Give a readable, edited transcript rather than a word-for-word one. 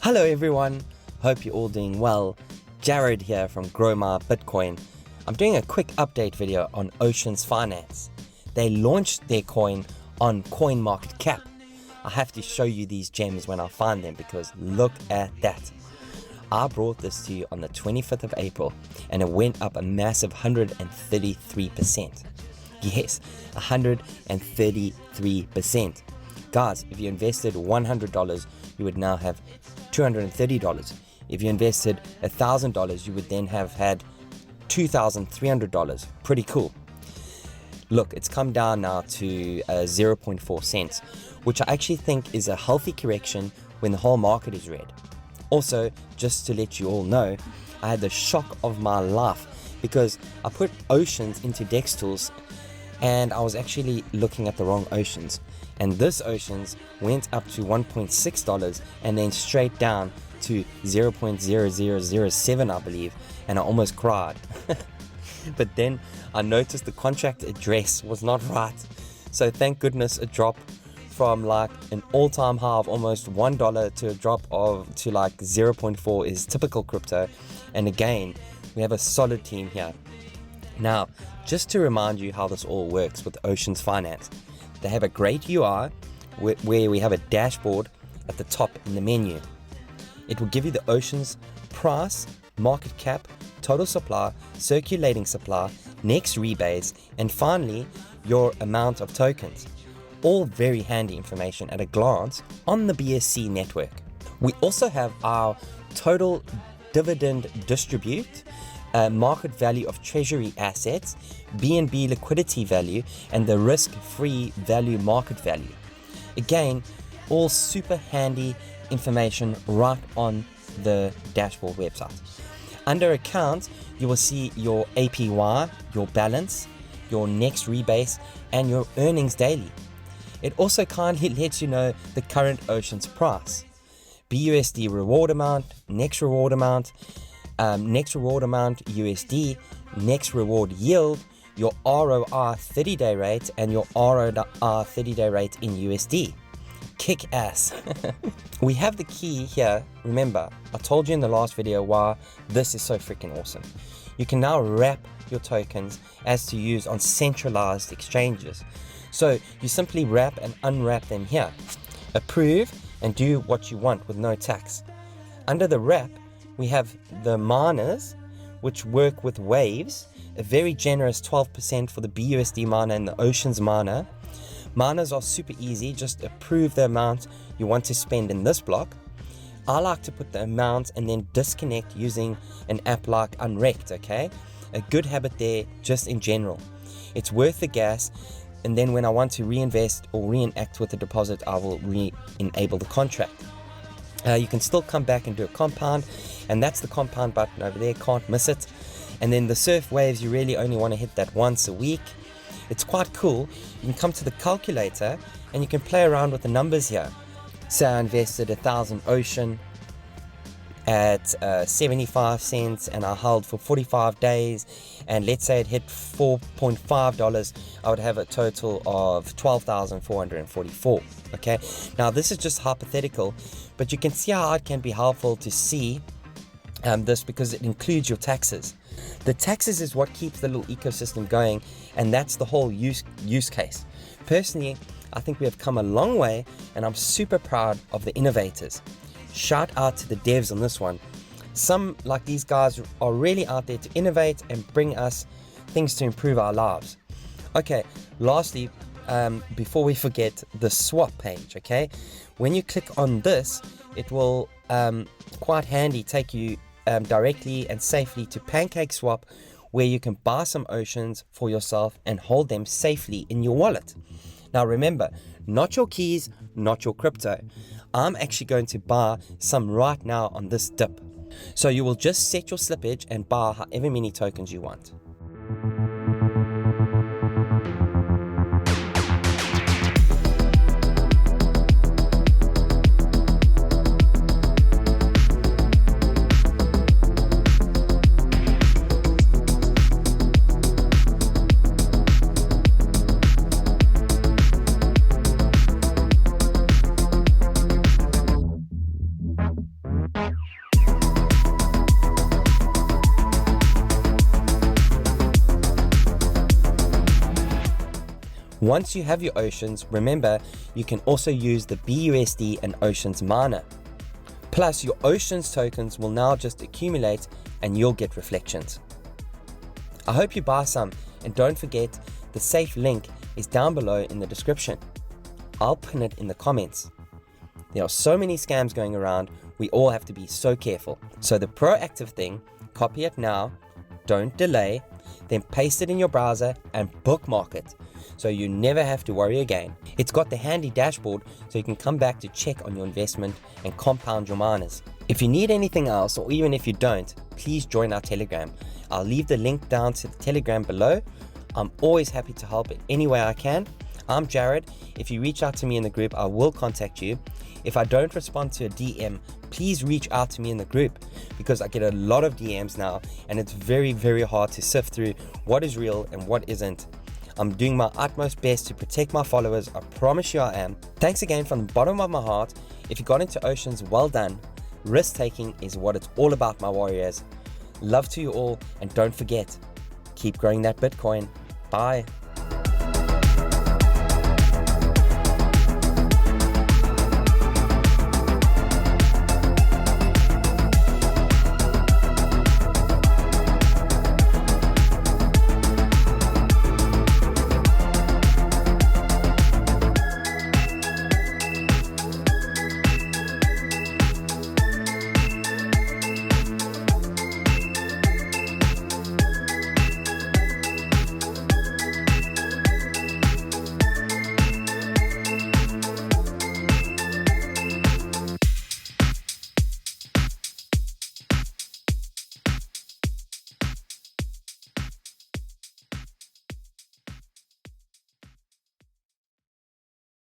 Hello everyone, hope you're all doing well. Jared here from Grow My Bitcoin. I'm doing a quick update video on Oceans Finance. They launched their coin on CoinMarketCap. I have to show you these gems when I find them because look at that. I brought this to you on the 25th of April and it went up a massive 133%. Yes, 133%. Guys, if you invested $100, you would now have $230. If you invested $1,000, you would then have had $2,300. Pretty cool. Look, it's come down now to 0.4 cents, which I actually think is a healthy correction when the whole market is red. Also, just to let you all know, I had the shock of my life because I put Oceans into Dex Tools and I was actually looking at the wrong Oceans. And this Oceans went up to $1.6 and then straight down to 0.0007, I believe, and I almost cried. But then I noticed the contract address was not right. So thank goodness it dropped from like an all-time high of almost $1 to a drop to like 0.4 is typical crypto. And again, we have a solid team here. Now, just to remind you how this all works with Oceans Finance, they have a great UI where we have a dashboard at the top in the menu. It will give you the Oceans price, market cap, total supply, circulating supply, next rebase, and finally your amount of tokens. All very handy information at a glance on the BSC network. We also have our total dividend distribute, market value of treasury assets, BNB liquidity value, and the risk-free value market value. Again, all super handy information right on the dashboard website. Under accounts, you will see your APY, your balance, your next rebase, and your earnings daily. It also kindly lets you know the current Oceans price, BUSD reward amount, next reward amount USD, next reward yield, your ROR 30-day rate, and your ROR 30-day rate in USD. Kick ass. We have the key here. Remember, I told you in the last video why this is so freaking awesome. You can now wrap your tokens as to use on centralized exchanges. So you simply wrap and unwrap them here. Approve and do what you want with no tax. Under the wrap, we have the miners, which work with waves, a very generous 12% for the BUSD miner and the Oceans miner. Miners are super easy, just approve the amount you want to spend in this block. I like to put the amount and then disconnect using an app like Unwrecked, okay? A good habit there just in general. It's worth the gas, and then when I want to reinvest or reenact with the deposit, I will re-enable the contract. You can still come back and do a compound, and that's the compound button over there, can't miss it. And then the surf waves, you really only want to hit that once a week. It's quite cool. You can come to the calculator and you can play around with the numbers here. So I invested 1,000 Ocean at 75 cents and I held for 45 days, and let's say it hit $4.5, I would have a total of 12,444. Okay, now this is just hypothetical, but you can see how it can be helpful to see this because it includes your taxes. The taxes is what keeps the little ecosystem going, and that's the whole use case. Personally, I think we have come a long way, and I'm super proud of the innovators. Shout out to the devs on this one. Some, like these guys, are really out there to innovate and bring us things to improve our lives. Okay, lastly, before we forget, the swap page, okay? When you click on this, it will quite handy take you directly and safely to PancakeSwap, where you can buy some Oceans for yourself and hold them safely in your wallet. Now remember, not your keys, not your crypto. I'm actually going to buy some right now on this dip. So you will just set your slippage and buy however many tokens you want. Once you have your Oceans, remember you can also use the BUSD and Oceans miner. Plus your Oceans tokens will now just accumulate and you'll get reflections. I hope you buy some, and don't forget the safe link is down below in the description. I'll pin it in the comments. There are so many scams going around, we all have to be so careful. So the proactive thing, copy it now, don't delay, then paste it in your browser and bookmark it so you never have to worry again. It's got the handy dashboard so you can come back to check on your investment and compound your miners. If you need anything else, or even if you don't, please join our Telegram. I'll leave the link down to the Telegram below. I'm always happy to help in any way I can. I'm Jared. If you reach out to me in the group, I will contact you. If I don't respond to a DM, please reach out to me in the group, because I get a lot of DMs now and it's very, very hard to sift through what is real and what isn't. I'm doing my utmost best to protect my followers. I promise you I am. Thanks again from the bottom of my heart. If you got into Oceans, well done. Risk taking is what it's all about, my warriors. Love to you all, and don't forget, keep growing that Bitcoin. Bye.